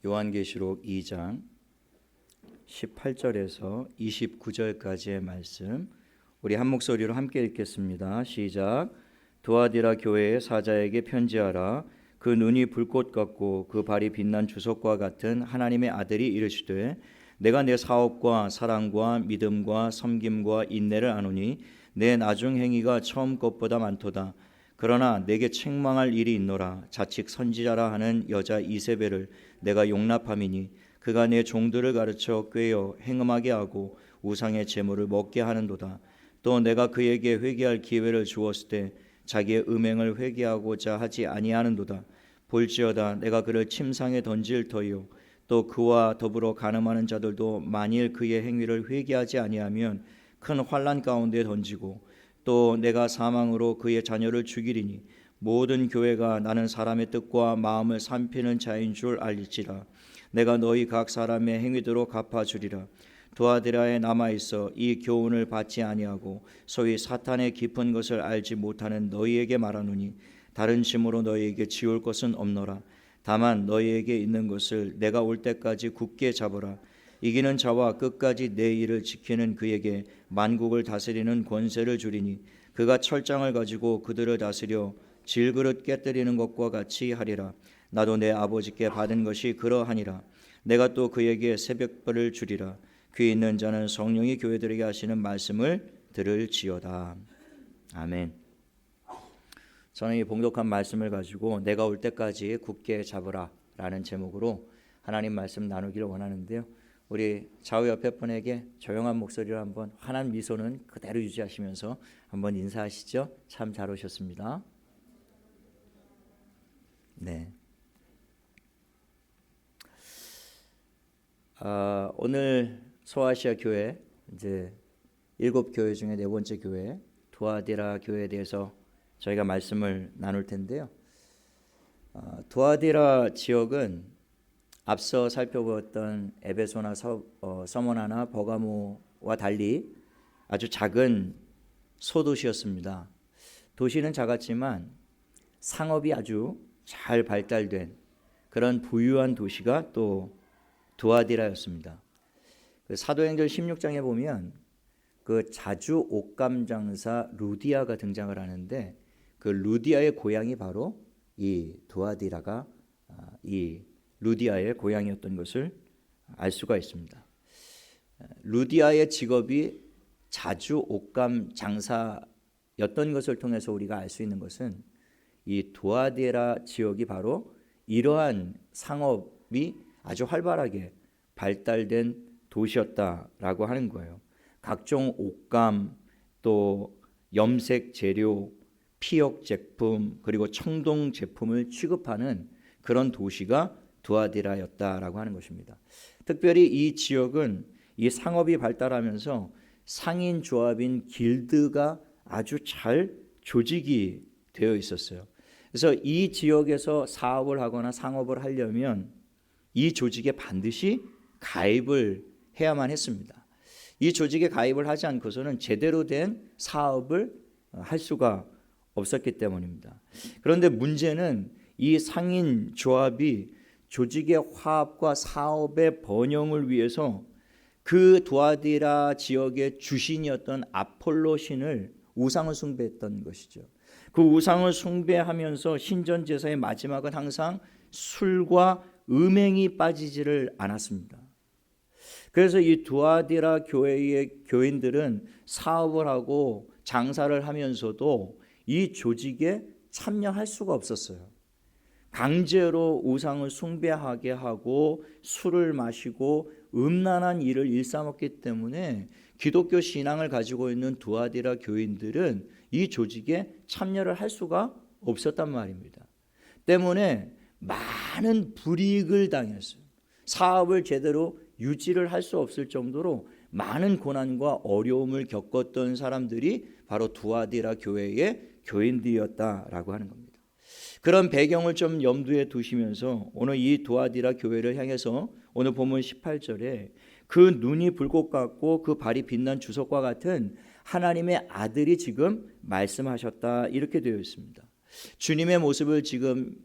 요한계시록 2장 18절에서 29절까지의 말씀 우리 한 목소리로 함께 읽겠습니다. 시작. 두아디라 교회의 사자에게 편지하라. 그 눈이 불꽃 같고 그 발이 빛난 주석과 같은 하나님의 아들이 이르시되 내가 내 사업과 사랑과 믿음과 섬김과 인내를 아노니 내 나중 행위가 처음 것보다 많도다. 그러나 내게 책망할 일이 있노라. 자칫 선지자라 하는 여자 이세벨을 내가 용납함이니 그가 내 종들을 가르쳐 꾀어 행음하게 하고 우상의 제물을 먹게 하는도다. 또 내가 그에게 회개할 기회를 주었을 때 자기의 음행을 회개하고자 하지 아니하는도다. 볼지어다 내가 그를 침상에 던질 터이요 또 그와 더불어 간음하는 자들도 만일 그의 행위를 회개하지 아니하면 큰 환난 가운데 던지고 또 내가 사망으로 그의 자녀를 죽이리니 모든 교회가 나는 사람의 뜻과 마음을 살피는 자인 줄 알지라. 내가 너희 각 사람의 행위대로 갚아주리라. 두아디라에 남아있어 이 교훈을 받지 아니하고 소위 사탄의 깊은 것을 알지 못하는 너희에게 말하노니 다른 짐으로 너희에게 지울 것은 없노라. 다만 너희에게 있는 것을 내가 올 때까지 굳게 잡으라. 이기는 자와 끝까지 내 일을 지키는 그에게 만국을 다스리는 권세를 주리니 그가 철장을 가지고 그들을 다스려 질그릇 깨뜨리는 것과 같이 하리라. 나도 내 아버지께 받은 것이 그러하니라. 내가 또 그에게 새벽별을 주리라. 귀 있는 자는 성령이 교회들에게 하시는 말씀을 들을지어다. 아멘. 저는 이 봉독한 말씀을 가지고 내가 올 때까지 굳게 잡으라 라는 제목으로 하나님 말씀 나누기를 원하는데요. 우리 좌우 옆에 분에게 조용한 목소리로 한번 환한 미소는 그대로 유지하시면서 한번 인사하시죠. 참 잘 오셨습니다. 네. 오늘 소아시아 교회 이제 7교회 중에 4번째 교회 두아디라 교회에 대해서 저희가 말씀을 나눌 텐데요. 두아디라 지역은 앞서 살펴보았던 에베소나 서머나나 버가모와 달리 아주 작은 소도시였습니다. 도시는 작았지만 상업이 아주 잘 발달된 그런 부유한 도시가 또 두아디라였습니다. 사도행전 16장에 보면 그 자주 옷감 장사 루디아가 등장을 하는데 그 루디아의 고향이 바로 이 두아디라가 이 루디아의 고향이었던 것을 알 수가 있습니다. 루디아의 직업이 자주 옷감 장사였던 것을 통해서 우리가 알 수 있는 것은 이 두아디라 지역이 바로 이러한 상업이 아주 활발하게 발달된 도시였다라고 하는 거예요. 각종 옷감, 또 염색 재료, 피역 제품, 그리고 청동 제품을 취급하는 그런 도시가 두아디라였다라고 하는 것입니다. 특별히 이 지역은 이 상업이 발달하면서 상인 조합인 길드가 아주 잘 조직이 되어 있었어요. 그래서 이 지역에서 사업을 하거나 상업을 하려면 이 조직에 반드시 가입을 해야만 했습니다. 이 조직에 가입을 하지 않고서는 제대로 된 사업을 할 수가 없었기 때문입니다. 그런데 문제는 이 상인 조합이 조직의 화합과 사업의 번영을 위해서 그 두아디라 지역의 주신이었던 아폴로 신을 우상을 숭배했던 것이죠. 그 우상을 숭배하면서 신전 제사의 마지막은 항상 술과 음행이 빠지지를 않았습니다. 그래서 이 두아디라 교회의 교인들은 사업을 하고 장사를 하면서도 이 조직에 참여할 수가 없었어요. 강제로 우상을 숭배하게 하고 술을 마시고 음란한 일을 일삼았기 때문에 기독교 신앙을 가지고 있는 두아디라 교인들은 이 조직에 참여를 할 수가 없었단 말입니다. 때문에 많은 불이익을 당했어요. 사업을 제대로 유지를 할 수 없을 정도로 많은 고난과 어려움을 겪었던 사람들이 바로 두아디라 교회의 교인들이었다라고 하는 겁니다. 그런 배경을 좀 염두에 두시면서 오늘 이 두아디라 교회를 향해서 오늘 본문 18절에 그 눈이 불꽃 같고 그 발이 빛난 주석과 같은 하나님의 아들이 지금 말씀하셨다 이렇게 되어 있습니다. 주님의 모습을 지금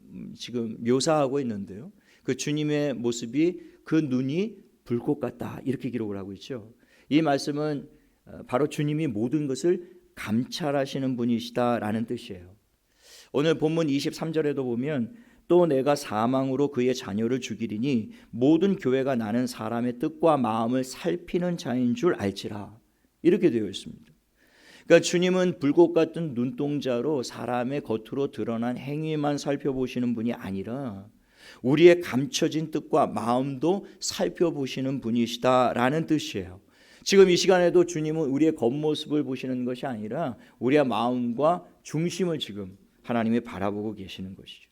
묘사하고 있는데요. 그 주님의 모습이 그 눈이 불꽃 같다 이렇게 기록을 하고 있죠. 이 말씀은 바로 주님이 모든 것을 감찰하시는 분이시다라는 뜻이에요. 오늘 본문 23절에도 보면 또 내가 사망으로 그의 자녀를 죽이리니 모든 교회가 나는 사람의 뜻과 마음을 살피는 자인 줄 알지라 이렇게 되어 있습니다. 그러니까 주님은 불꽃 같은 눈동자로 사람의 겉으로 드러난 행위만 살펴보시는 분이 아니라 우리의 감춰진 뜻과 마음도 살펴보시는 분이시다라는 뜻이에요. 지금 이 시간에도 주님은 우리의 겉모습을 보시는 것이 아니라 우리의 마음과 중심을 지금 하나님이 바라보고 계시는 것이죠.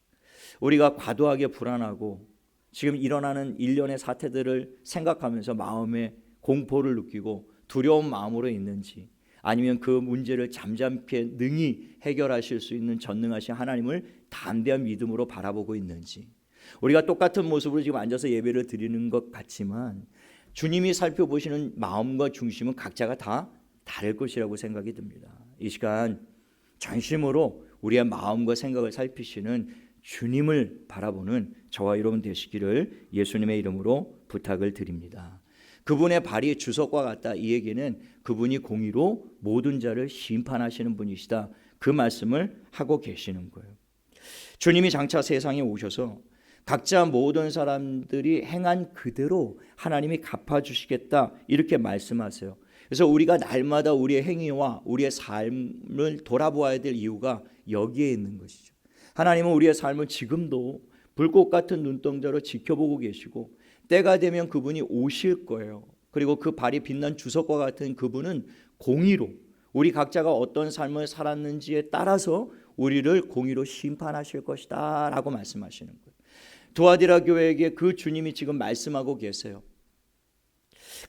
우리가 과도하게 불안하고 지금 일어나는 일련의 사태들을 생각하면서 마음에 공포를 느끼고 두려운 마음으로 있는지, 아니면 그 문제를 잠잠케 능히 해결하실 수 있는 전능하신 하나님을 담대한 믿음으로 바라보고 있는지, 우리가 똑같은 모습으로 지금 앉아서 예배를 드리는 것 같지만 주님이 살펴보시는 마음과 중심은 각자가 다 다를 것이라고 생각이 듭니다. 이 시간 전심으로 우리의 마음과 생각을 살피시는 주님을 바라보는 저와 여러분 되시기를 예수님의 이름으로 부탁을 드립니다. 그분의 발이 주석과 같다, 이 얘기는 그분이 공의로 모든 자를 심판하시는 분이시다, 그 말씀을 하고 계시는 거예요. 주님이 장차 세상에 오셔서 각자 모든 사람들이 행한 그대로 하나님이 갚아주시겠다 이렇게 말씀하세요. 그래서 우리가 날마다 우리의 행위와 우리의 삶을 돌아보아야 될 이유가 여기에 있는 것이죠. 하나님은 우리의 삶을 지금도 불꽃 같은 눈동자로 지켜보고 계시고 때가 되면 그분이 오실 거예요. 그리고 그 발이 빛난 주석과 같은 그분은 공의로 우리 각자가 어떤 삶을 살았는지에 따라서 우리를 공의로 심판하실 것이다 라고 말씀하시는 거예요. 두아디라 교회에게 그 주님이 지금 말씀하고 계세요.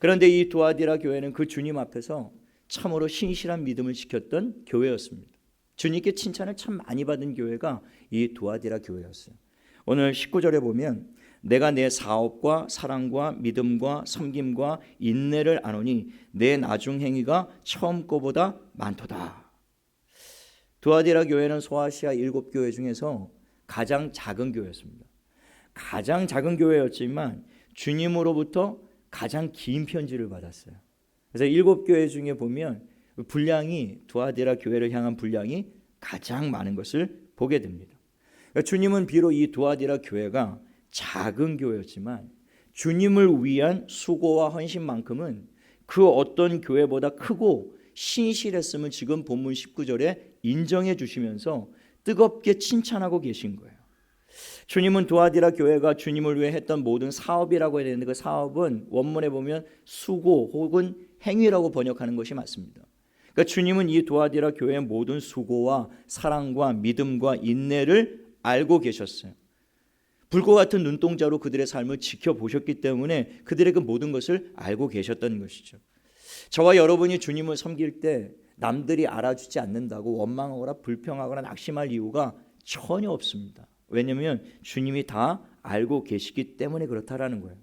그런데 이 두아디라 교회는 그 주님 앞에서 참으로 신실한 믿음을 지켰던 교회였습니다. 주님께 칭찬을 참 많이 받은 교회가 이 두아디라 교회였어요. 오늘 19절에 보면 내가 내 사업과 사랑과 믿음과 섬김과 인내를 아노니 내 나중 행위가 처음 거보다 많도다. 두아디라 교회는 소아시아 7교회 중에서 가장 작은 교회였습니다. 가장 작은 교회였지만 주님으로부터 가장 긴 편지를 받았어요. 그래서 7교회 중에 보면 분량이 두아디라 교회를 향한 분량이 가장 많은 것을 보게 됩니다. 그러니까 주님은 비록 이 두아디라 교회가 작은 교회였지만 주님을 위한 수고와 헌신만큼은 그 어떤 교회보다 크고 신실했음을 지금 본문 19절에 인정해 주시면서 뜨겁게 칭찬하고 계신 거예요. 주님은 두아디라 교회가 주님을 위해 했던 모든 사업이라고 해야 되는데 그 사업은 원문에 보면 수고 혹은 행위라고 번역하는 것이 맞습니다. 그러니까 주님은 이 두아디라 교회의 모든 수고와 사랑과 믿음과 인내를 알고 계셨어요. 불꽃 같은 눈동자로 그들의 삶을 지켜보셨기 때문에 그들의 그 모든 것을 알고 계셨던 것이죠. 저와 여러분이 주님을 섬길 때 남들이 알아주지 않는다고 원망하거나 불평하거나 낙심할 이유가 전혀 없습니다. 왜냐하면 주님이 다 알고 계시기 때문에 그렇다라는 거예요.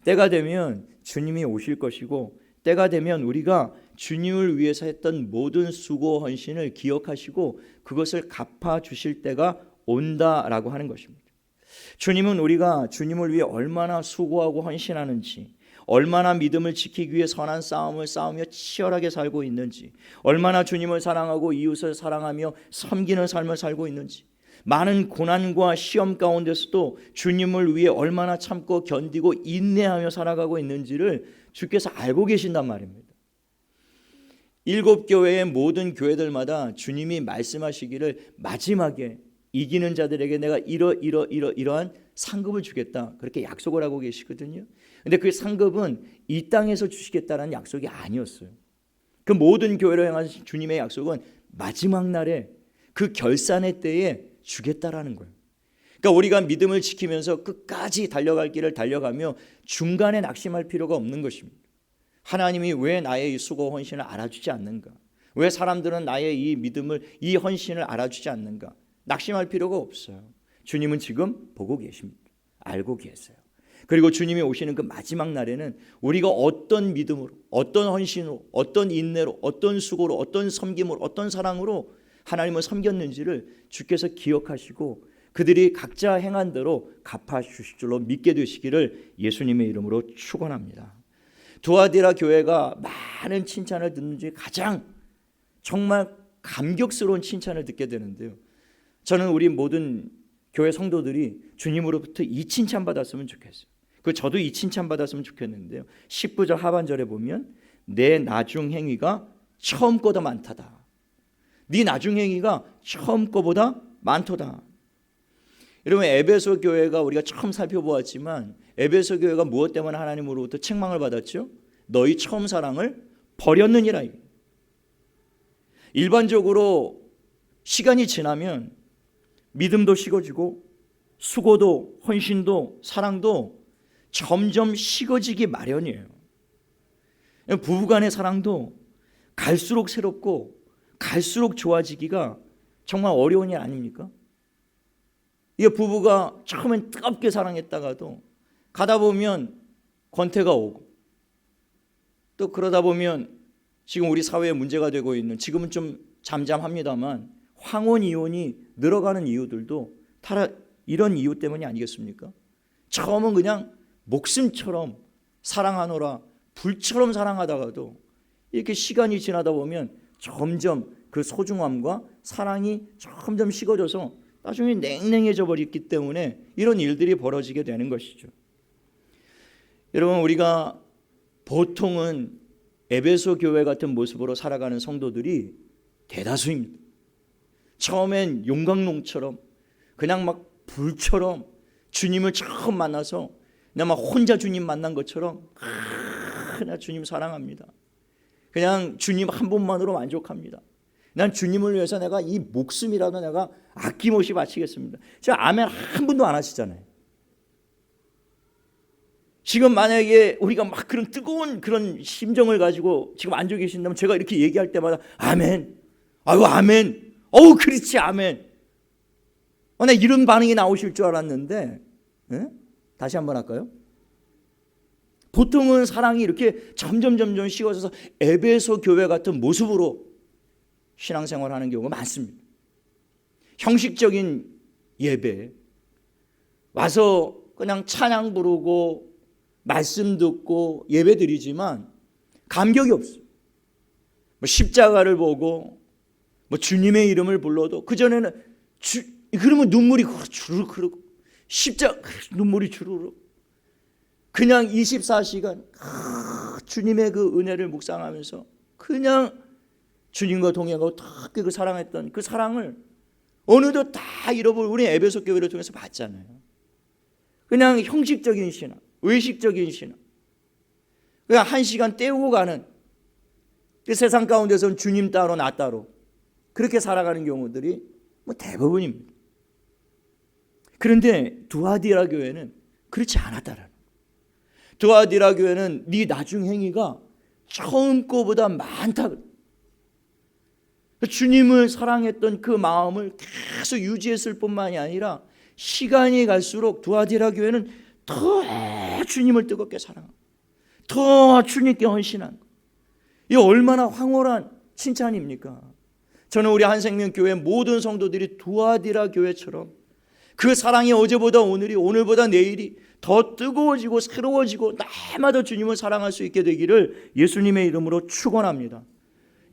때가 되면 주님이 오실 것이고 때가 되면 우리가 주님을 위해서 했던 모든 수고 헌신을 기억하시고 그것을 갚아주실 때가 온다라고 하는 것입니다. 주님은 우리가 주님을 위해 얼마나 수고하고 헌신하는지, 얼마나 믿음을 지키기 위해 선한 싸움을 싸우며 치열하게 살고 있는지, 얼마나 주님을 사랑하고 이웃을 사랑하며 섬기는 삶을 살고 있는지, 많은 고난과 시험 가운데서도 주님을 위해 얼마나 참고 견디고 인내하며 살아가고 있는지를 주께서 알고 계신단 말입니다. 7교회의 모든 교회들마다 주님이 말씀하시기를 마지막에 이기는 자들에게 내가 이러한 상급을 주겠다, 그렇게 약속을 하고 계시거든요. 근데 그 상급은 이 땅에서 주시겠다는 약속이 아니었어요. 그 모든 교회로 향한 주님의 약속은 마지막 날에 그 결산의 때에 주겠다라는 거예요. 그러니까 우리가 믿음을 지키면서 끝까지 달려갈 길을 달려가며 중간에 낙심할 필요가 없는 것입니다. 하나님이 왜 나의 이 수고 헌신을 알아주지 않는가? 왜 사람들은 나의 이 믿음을, 이 헌신을 알아주지 않는가? 낙심할 필요가 없어요. 주님은 지금 보고 계십니다. 알고 계세요. 그리고 주님이 오시는 그 마지막 날에는 우리가 어떤 믿음으로, 어떤 헌신으로, 어떤 인내로, 어떤 수고로, 어떤 섬김으로, 어떤 사랑으로 하나님을 섬겼는지를 주께서 기억하시고 그들이 각자 행한 대로 갚아주실 줄로 믿게 되시기를 예수님의 이름으로 축원합니다. 두아디라 교회가 많은 칭찬을 듣는 중에 가장 정말 감격스러운 칭찬을 듣게 되는데요, 저는 우리 모든 교회 성도들이 주님으로부터 이 칭찬 받았으면 좋겠어요. 저도 이 칭찬 받았으면 좋겠는데요, 19절 하반절에 보면 내 나중 행위가 처음 거보다 많다다. 네 나중 행위가 처음 거보다 많도다. 여러분, 에베소 교회가 우리가 처음 살펴보았지만 에베소 교회가 무엇 때문에 하나님으로부터 책망을 받았죠? 너희 처음 사랑을 버렸느니라. 일반적으로 시간이 지나면 믿음도 식어지고 수고도 헌신도 사랑도 점점 식어지기 마련이에요. 부부간의 사랑도 갈수록 새롭고 갈수록 좋아지기가 정말 어려운 일 아닙니까? 이 부부가 처음엔 뜨겁게 사랑했다가도 가다 보면 권태가 오고, 또 그러다 보면 지금 우리 사회에 문제가 되고 있는, 지금은 좀 잠잠합니다만 황혼 이혼이 늘어가는 이유들도 다 이런 이유 때문이 아니겠습니까? 처음은 그냥 목숨처럼 사랑하노라 불처럼 사랑하다가도 이렇게 시간이 지나다 보면 점점 그 소중함과 사랑이 점점 식어져서 나중에 냉랭해져 버렸기 때문에 이런 일들이 벌어지게 되는 것이죠. 여러분, 우리가 보통은 에베소 교회 같은 모습으로 살아가는 성도들이 대다수입니다. 처음엔 용광롱처럼 그냥 막 불처럼 주님을 처음 만나서 그냥 막 혼자 주님 만난 것처럼 그냥 주님 사랑합니다. 그냥 주님 한 분만으로 만족합니다. 난 주님을 위해서 내가 이 목숨이라도 내가 아낌없이 바치겠습니다. 제가 아멘 한 분도 안 하시잖아요. 지금 만약에 우리가 막 그런 뜨거운 그런 심정을 가지고 지금 앉아 계신다면 제가 이렇게 얘기할 때마다 아멘, 아유 아멘, 어우 그렇지 아멘. 나 이런 반응이 나오실 줄 알았는데, 네? 다시 한번 할까요? 보통은 사랑이 이렇게 점점 식어져서 에베소 교회 같은 모습으로 신앙생활하는 경우가 많습니다. 형식적인 예배 와서 그냥 찬양 부르고 말씀 듣고 예배 드리지만 감격이 없어요. 십자가를 보고 주님의 이름을 불러도 그전에는 그러면 눈물이 주르륵 흐르고 십자가 눈물이 주르륵, 그냥 24시간 주님의 그 은혜를 묵상하면서 그냥 주님과 동행하고 그 사랑했던 그 사랑을 어느덧 다 잃어버리고 우리 에베소 교회를 통해서 봤잖아요. 그냥 형식적인 신앙, 의식적인 신앙, 그냥 한 시간 때우고 가는, 그 세상 가운데서는 주님 따로 나 따로 그렇게 살아가는 경우들이 대부분입니다. 그런데 두아디라 교회는 그렇지 않았다라는 거예요. 두아디라 교회는 네 나중 행위가 처음 거보다 많다. 주님을 사랑했던 그 마음을 계속 유지했을 뿐만이 아니라 시간이 갈수록 두아디라 교회는 더 주님을 뜨겁게 사랑하고 더 주님께 헌신한, 이 얼마나 황홀한 칭찬입니까? 저는 우리 한생명교회 모든 성도들이 두아디라 교회처럼 그 사랑이 어제보다 오늘이, 오늘보다 내일이 더 뜨거워지고 새로워지고 날마다 주님을 사랑할 수 있게 되기를 예수님의 이름으로 축원합니다.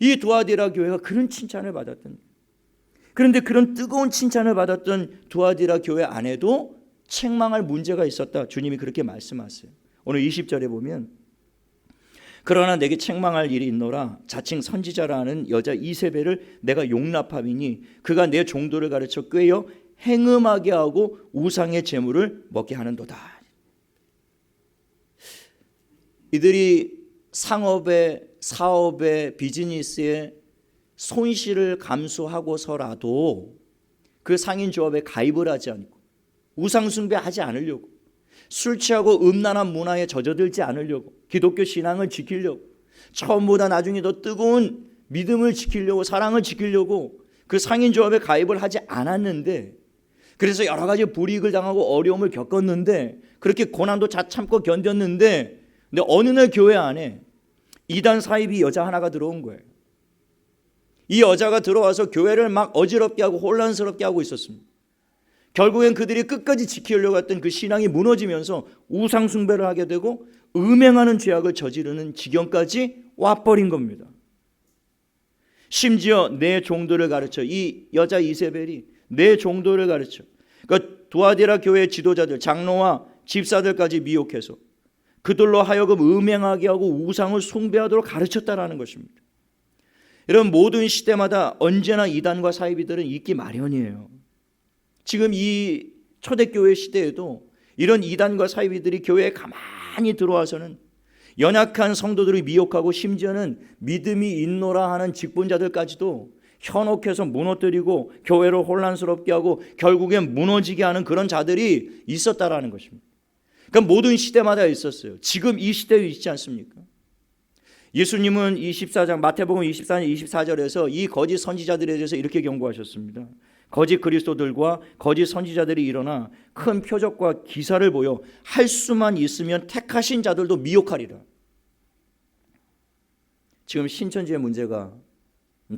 이 두아디라 교회가 그런 칭찬을 받았던, 그런데 그런 뜨거운 칭찬을 받았던 두아디라 교회 안에도 책망할 문제가 있었다. 주님이 그렇게 말씀하세요. 오늘 20절에 보면 그러나 내게 책망할 일이 있노라. 자칭 선지자라는 여자 이세벨을 내가 용납함이니 그가 내 종도를 가르쳐 꾀어 행음하게 하고 우상의 제물을 먹게 하는도다. 이들이 상업에, 사업에, 비즈니스에 손실을 감수하고서라도 그 상인조합에 가입을 하지 않고 우상숭배하지 않으려고, 술 취하고 음란한 문화에 젖어들지 않으려고, 기독교 신앙을 지키려고, 처음보다 나중에 더 뜨거운 믿음을 지키려고, 사랑을 지키려고 그 상인조합에 가입을 하지 않았는데, 그래서 여러 가지 불이익을 당하고 어려움을 겪었는데, 그렇게 고난도 잘 참고 견뎠는데, 근데 어느 날 교회 안에 이단 사이비 여자 하나가 들어온 거예요. 이 여자가 들어와서 교회를 막 어지럽게 하고 혼란스럽게 하고 있었습니다. 결국엔 그들이 끝까지 지키려고 했던 그 신앙이 무너지면서 우상 숭배를 하게 되고 음행하는 죄악을 저지르는 지경까지 와버린 겁니다. 심지어 내 종들을 가르쳐, 이 여자 이세벨이 내 종들을 가르쳐, 그러니까 두아디라 교회 지도자들, 장로와 집사들까지 미혹해서 그들로 하여금 음행하게 하고 우상을 숭배하도록 가르쳤다라는 것입니다. 이런 모든 시대마다 언제나 이단과 사이비들은 있기 마련이에요. 지금 이 초대교회 시대에도 이런 이단과 사이비들이 교회에 가만히 들어와서는 연약한 성도들을 미혹하고 심지어는 믿음이 있노라 하는 직분자들까지도 현혹해서 무너뜨리고 교회를 혼란스럽게 하고 결국엔 무너지게 하는 그런 자들이 있었다라는 것입니다. 그러니까 모든 시대마다 있었어요. 지금 이 시대에 있지 않습니까? 예수님은 24장 마태복음 24장 24절에서 이 거짓 선지자들에 대해서 이렇게 경고하셨습니다. 거짓 그리스도들과 거짓 선지자들이 일어나 큰 표적과 기사를 보여 할 수만 있으면 택하신 자들도 미혹하리라. 지금 신천지의 문제가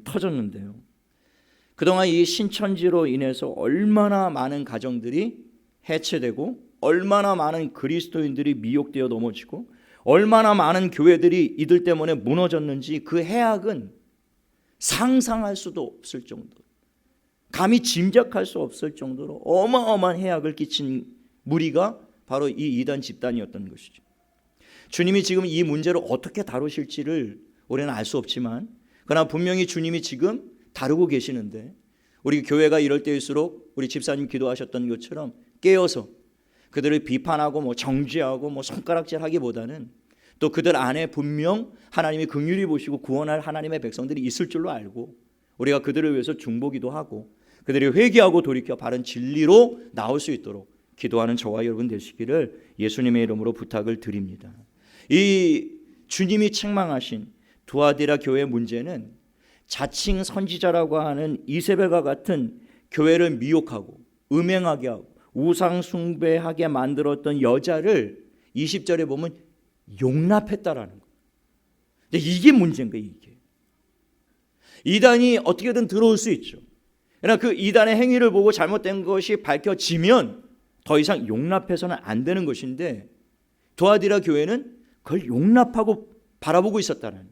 터졌는데요. 그동안 이 신천지로 인해서 얼마나 많은 가정들이 해체되고 얼마나 많은 그리스도인들이 미혹되어 넘어지고 얼마나 많은 교회들이 이들 때문에 무너졌는지 그 해악은 상상할 수도 없을 정도로, 감히 짐작할 수 없을 정도로 어마어마한 해악을 끼친 무리가 바로 이 이단 집단이었던 것이죠. 주님이 지금 이 문제를 어떻게 다루실지를 우리는 알 수 없지만, 그러나 분명히 주님이 지금 다루고 계시는데, 우리 교회가 이럴 때일수록 우리 집사님 기도하셨던 것처럼 깨어서 그들을 비판하고 정죄하고 손가락질하기보다는 또 그들 안에 분명 하나님이 긍휼히 보시고 구원할 하나님의 백성들이 있을 줄로 알고 우리가 그들을 위해서 중보기도 하고 그들이 회개하고 돌이켜 바른 진리로 나올 수 있도록 기도하는 저와 여러분 되시기를 예수님의 이름으로 부탁을 드립니다. 이 주님이 책망하신 두아디라 교회의 문제는 자칭 선지자라고 하는 이세벨과 같은 교회를 미혹하고 음행하게 하고 우상 숭배하게 만들었던 여자를 20절에 보면 용납했다라는 거예요. 근데 이게 문제인 거예요. 이게 이단이 어떻게든 들어올 수 있죠. 그러나 그 이단의 행위를 보고 잘못된 것이 밝혀지면 더 이상 용납해서는 안 되는 것인데, 두아디라 교회는 그걸 용납하고 바라보고 있었다는,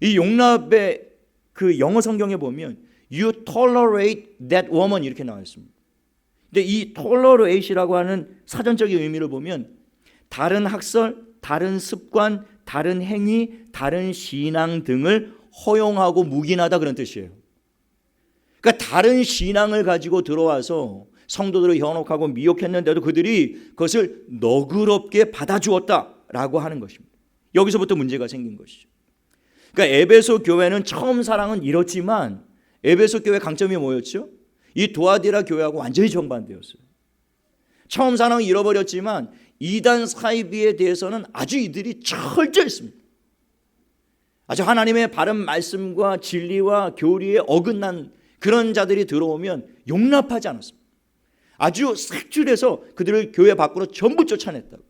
이 용납의 그 영어 성경에 보면 You tolerate that woman 이렇게 나와 있습니다. 근데 이 tolerate이라고 하는 사전적인 의미를 보면 다른 학설, 다른 습관, 다른 행위, 다른 신앙 등을 허용하고 묵인하다 그런 뜻이에요. 그러니까 다른 신앙을 가지고 들어와서 성도들을 현혹하고 미혹했는데도 그들이 그것을 너그럽게 받아주었다라고 하는 것입니다. 여기서부터 문제가 생긴 것이죠. 그러니까 에베소 교회는 처음 사랑은 이렇지만 에베소 교회 강점이 뭐였죠? 이 두아디라 교회하고 완전히 정반대였어요. 처음 사랑을 잃어버렸지만 이단 사이비에 대해서는 아주 이들이 철저했습니다. 아주 하나님의 바른 말씀과 진리와 교리에 어긋난 그런 자들이 들어오면 용납하지 않았습니다. 아주 색출해서 그들을 교회 밖으로 전부 쫓아냈다고.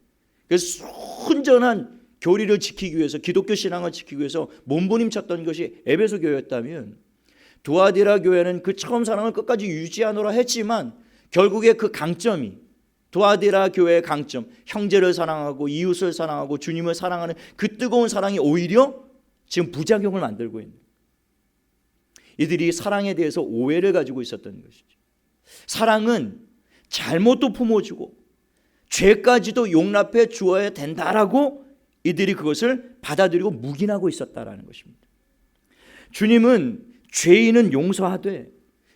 그래서 순전한 교리를 지키기 위해서, 기독교 신앙을 지키기 위해서 몸부림쳤던 것이 에베소 교회였다면, 두아디라 교회는 그 처음 사랑을 끝까지 유지하노라 했지만 결국에 그 강점이, 두아디라 교회의 강점, 형제를 사랑하고 이웃을 사랑하고 주님을 사랑하는 그 뜨거운 사랑이 오히려 지금 부작용을 만들고 있는, 이들이 사랑에 대해서 오해를 가지고 있었던 것이죠. 사랑은 잘못도 품어주고 죄까지도 용납해 주어야 된다라고 이들이 그것을 받아들이고 묵인하고 있었다라는 것입니다. 주님은 죄인은 용서하되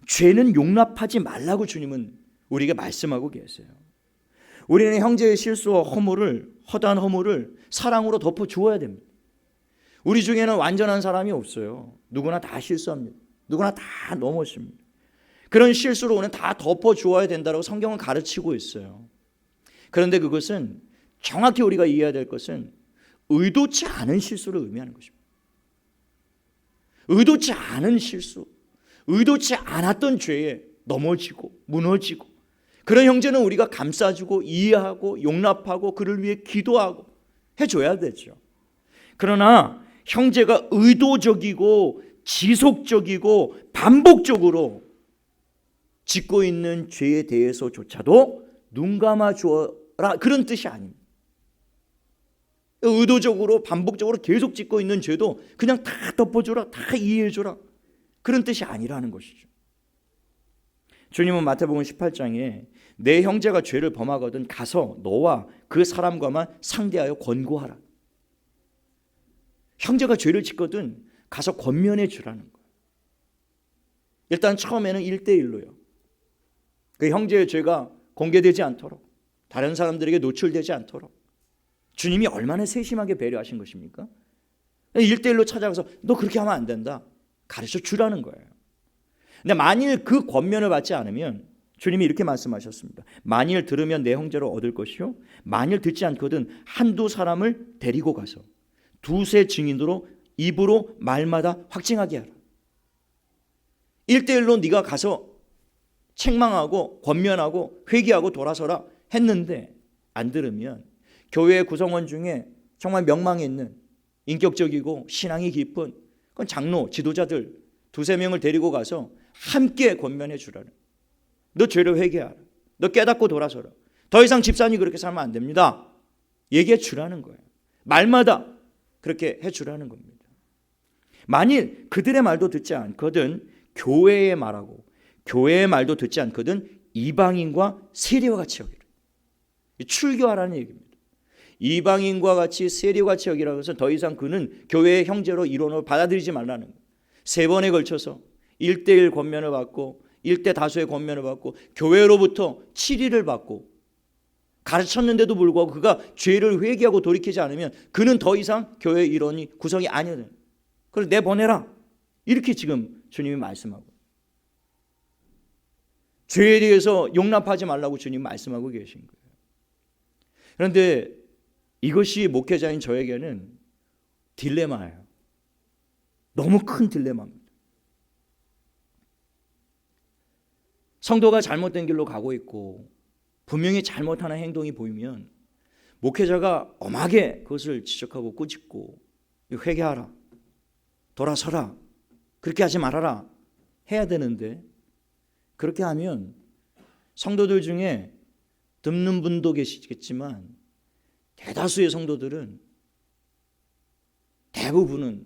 죄는 용납하지 말라고 주님은 우리에게 말씀하고 계세요. 우리는 형제의 실수와 허물을, 허다한 허물을 사랑으로 덮어 주어야 됩니다. 우리 중에는 완전한 사람이 없어요. 누구나 다 실수합니다. 누구나 다 넘어집니다. 그런 실수로 우리는 다 덮어 주어야 된다고 성경은 가르치고 있어요. 그런데 그것은 정확히 우리가 이해해야 될 것은 의도치 않은 실수를 의미하는 것입니다. 의도치 않은 실수, 의도치 않았던 죄에 넘어지고 무너지고, 그런 형제는 우리가 감싸주고 이해하고 용납하고 그를 위해 기도하고 해줘야 되죠. 그러나 형제가 의도적이고 지속적이고 반복적으로 짓고 있는 죄에 대해서조차도 눈 감아 주어라, 그런 뜻이 아닙니다. 의도적으로 반복적으로 계속 짓고 있는 죄도 그냥 다 덮어줘라, 다 이해해줘라, 그런 뜻이 아니라는 것이죠. 주님은 마태복음 18장에 내 형제가 죄를 범하거든 가서 너와 그 사람과만 상대하여 권고하라. 형제가 죄를 짓거든 가서 권면해 주라는 거예요. 일단 처음에는 1대1로요. 그 형제의 죄가 공개되지 않도록, 다른 사람들에게 노출되지 않도록 주님이 얼마나 세심하게 배려하신 것입니까? 1대1로 찾아가서 너 그렇게 하면 안 된다, 가르쳐 주라는 거예요. 근데 만일 그 권면을 받지 않으면 주님이 이렇게 말씀하셨습니다. 만일 들으면 내 형제로 얻을 것이요, 만일 듣지 않거든 한두 사람을 데리고 가서 두세 증인으로 입으로 말마다 확증하게 하라. 1대1로 네가 가서 책망하고 권면하고 회개하고 돌아서라 했는데 안 들으면 교회 구성원 중에 정말 명망이 있는, 인격적이고 신앙이 깊은 그건 장로, 지도자들 두세 명을 데리고 가서 함께 권면해 주라는, 너 죄를 회개하라, 너 깨닫고 돌아서라, 더 이상 집사님 그렇게 살면 안 됩니다, 얘기해 주라는 거예요. 말마다 그렇게 해 주라는 겁니다. 만일 그들의 말도 듣지 않거든 교회의 말하고, 교회의 말도 듣지 않거든 이방인과 세리와 같이 여기라. 출교하라는 얘기입니다. 이방인과 같이 세리와 같이 여기라고 해서 더 이상 그는 교회의 형제로 이론을 받아들이지 말라는 거예요. 3번에 걸쳐서 1대1 권면을 받고 1대 다수의 권면을 받고 교회로부터 7일을 받고 가르쳤는데도 불구하고 그가 죄를 회개하고 돌이키지 않으면 그는 더 이상 교회 일원이 구성이 아니거든. 그걸 내보내라, 이렇게 지금 주님이 말씀하고, 죄에 대해서 용납하지 말라고 주님 말씀하고 계신 거예요. 그런데 이것이 목회자인 저에게는 딜레마예요. 너무 큰 딜레마입니다. 성도가 잘못된 길로 가고 있고 분명히 잘못하는 행동이 보이면 목회자가 엄하게 그것을 지적하고 꾸짖고 회개하라, 돌아서라, 그렇게 하지 말아라 해야 되는데, 그렇게 하면 성도들 중에 듣는 분도 계시겠지만 대다수의 성도들은, 대부분은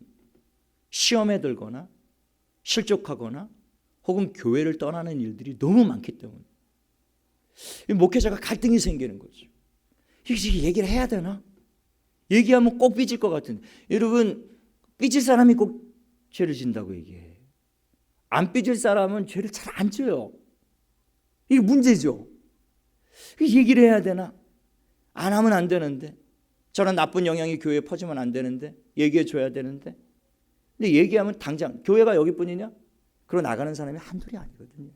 시험에 들거나 실족하거나 혹은 교회를 떠나는 일들이 너무 많기 때문에 목회자가 갈등이 생기는 거죠. 이게 얘기를 해야 되나? 얘기하면 꼭 삐질 것 같은데, 여러분, 삐질 사람이 꼭 죄를 진다고 얘기해. 안 삐질 사람은 죄를 잘 안 져요. 이게 문제죠. 얘기를 해야 되나? 안 하면 안 되는데, 저런 나쁜 영향이 교회에 퍼지면 안 되는데, 얘기해 줘야 되는데, 근데 얘기하면 당장 교회가 여기뿐이냐? 그러고 나가는 사람이 한둘이 아니거든요.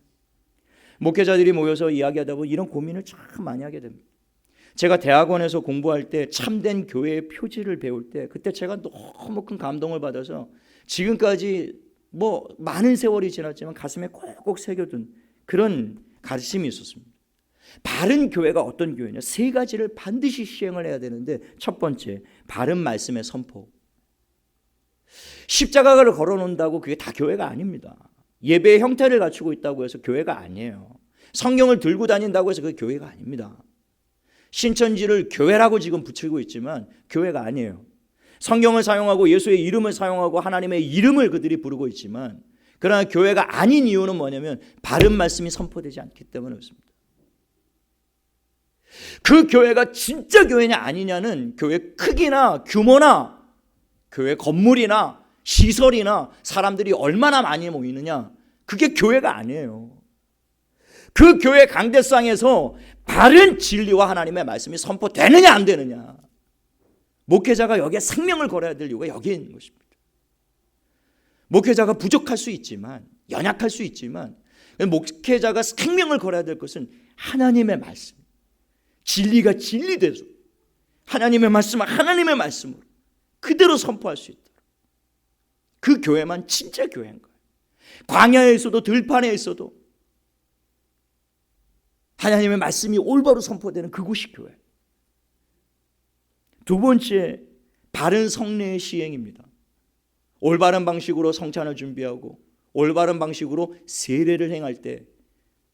목회자들이 모여서 이야기하다 보면 이런 고민을 참 많이 하게 됩니다. 제가 대학원에서 공부할 때 참된 교회의 표지를 배울 때, 그때 제가 너무 큰 감동을 받아서 지금까지 많은 세월이 지났지만 가슴에 꼭꼭 새겨둔 그런 가르침이 있었습니다. 바른 교회가 어떤 교회냐? 3가지를 반드시 시행을 해야 되는데, 첫 번째, 바른 말씀의 선포. 십자가를 걸어놓는다고 그게 다 교회가 아닙니다. 예배의 형태를 갖추고 있다고 해서 교회가 아니에요. 성경을 들고 다닌다고 해서 그게 교회가 아닙니다. 신천지를 교회라고 지금 붙이고 있지만 교회가 아니에요. 성경을 사용하고 예수의 이름을 사용하고 하나님의 이름을 그들이 부르고 있지만, 그러나 교회가 아닌 이유는 뭐냐면 바른 말씀이 선포되지 않기 때문에 그렇습니다. 그 교회가 진짜 교회냐 아니냐는 교회 크기나 규모나 교회 건물이나 시설이나 사람들이 얼마나 많이 모이느냐, 그게 교회가 아니에요. 그 교회 강대상에서 바른 진리와 하나님의 말씀이 선포되느냐 안 되느냐, 목회자가 여기에 생명을 걸어야 될 이유가 여기에 있는 것입니다. 목회자가 부족할 수 있지만, 연약할 수 있지만, 목회자가 생명을 걸어야 될 것은 하나님의 말씀, 진리가 진리돼서 하나님의 말씀은 하나님의 말씀으로 그대로 선포할 수 있다. 그 교회만 진짜 교회인 거예요. 광야에 있어도 들판에 있어도 하나님의 말씀이 올바로 선포되는 그곳이 교회. 두 번째, 바른 성례의 시행입니다. 올바른 방식으로 성찬을 준비하고 올바른 방식으로 세례를 행할 때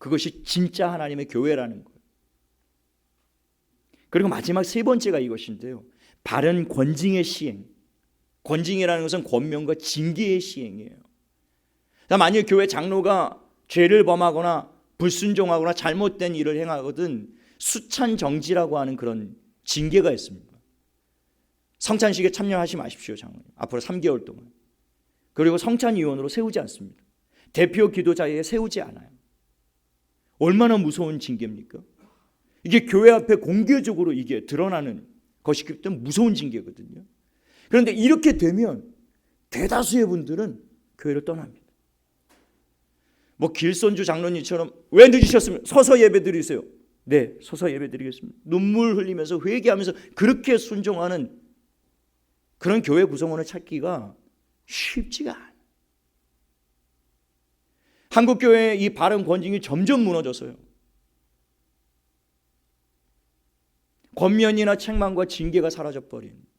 그것이 진짜 하나님의 교회라는 거예요. 그리고 마지막 세 번째가 이것인데요. 바른 권징의 시행. 권징이라는 것은 권면과 징계의 시행이에요. 만약 교회 장로가 죄를 범하거나 불순종하거나 잘못된 일을 행하거든 수찬 정지라고 하는 그런 징계가 있습니다. 성찬식에 참여하지 마십시오, 장로님. 앞으로 3개월 동안. 그리고 성찬위원으로 세우지 않습니다. 대표 기도자에 세우지 않아요. 얼마나 무서운 징계입니까? 이게 교회 앞에 공개적으로 이게 드러나는 것이기 때문에 무서운 징계거든요. 그런데 이렇게 되면 대다수의 분들은 교회를 떠납니다. 뭐 길손주 장로님처럼 왜 늦으셨으면 서서 예배 드리세요. 네, 서서 예배 드리겠습니다. 눈물 흘리면서 회개하면서 그렇게 순종하는 그런 교회 구성원을 찾기가 쉽지가 않아요. 한국 교회의 이 바른 권징이 점점 무너져서요. 권면이나 책망과 징계가 사라져버린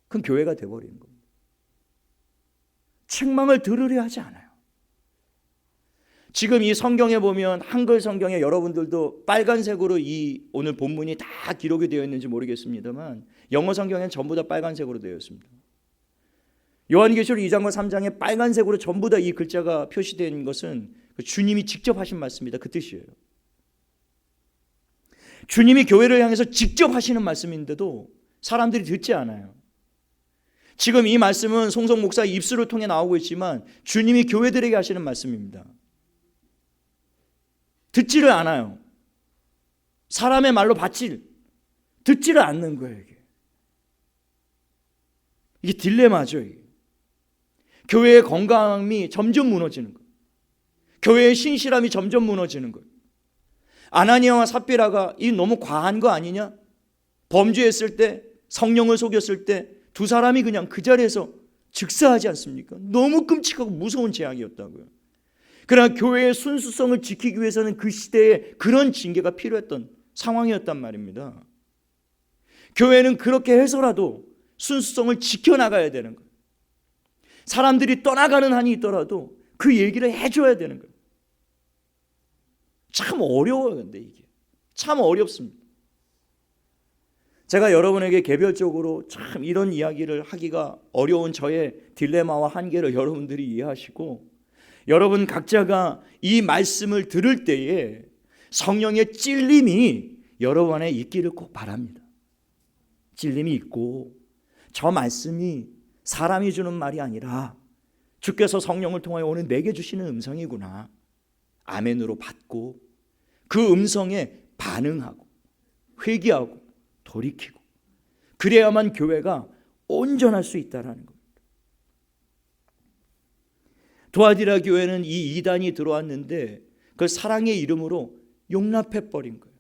그건 교회가 돼버리는 겁니다. 책망을 들으려 하지 않아요. 지금 이 성경에 보면 한글 성경에 여러분들도 빨간색으로 이 오늘 본문이 다 기록이 되어 있는지 모르겠습니다만 영어 성경에는 전부 다 빨간색으로 되어 있습니다. 요한계시록 2장과 3장에 빨간색으로 전부 다 이 글자가 표시된 것은 주님이 직접 하신 말씀입니다. 그 뜻이에요. 주님이 교회를 향해서 직접 하시는 말씀인데도 사람들이 듣지 않아요. 지금 이 말씀은 송성 목사의 입술을 통해 나오고 있지만 주님이 교회들에게 하시는 말씀입니다. 듣지를 않아요. 사람의 말로 듣지를 않는 거예요. 이게 딜레마죠. 이게. 교회의 건강함이 점점 무너지는 거예요. 교회의 신실함이 점점 무너지는 거예요. 아나니아와 삽비라가 이 너무 과한 거 아니냐? 범죄했을 때, 성령을 속였을 때 두 사람이 그냥 그 자리에서 즉사하지 않습니까? 너무 끔찍하고 무서운 재앙이었다고요. 그러나 교회의 순수성을 지키기 위해서는 그 시대에 그런 징계가 필요했던 상황이었단 말입니다. 교회는 그렇게 해서라도 순수성을 지켜나가야 되는 거예요. 사람들이 떠나가는 한이 있더라도 그 얘기를 해줘야 되는 거예요. 참 어려워요. 근데 이게 참 어렵습니다. 제가 여러분에게 개별적으로 참 이런 이야기를 하기가 어려운 저의 딜레마와 한계를 여러분들이 이해하시고 여러분 각자가 이 말씀을 들을 때에 성령의 찔림이 여러분 안에 있기를 꼭 바랍니다. 찔림이 있고 저 말씀이 사람이 주는 말이 아니라 주께서 성령을 통하여 오늘 내게 주시는 음성이구나. 아멘으로 받고 그 음성에 반응하고 회개하고 돌이키고 그래야만 교회가 온전할 수 있다는 겁니다. 두아디라 교회는 이 이단이 들어왔는데 그 사랑의 이름으로 용납해버린 거예요.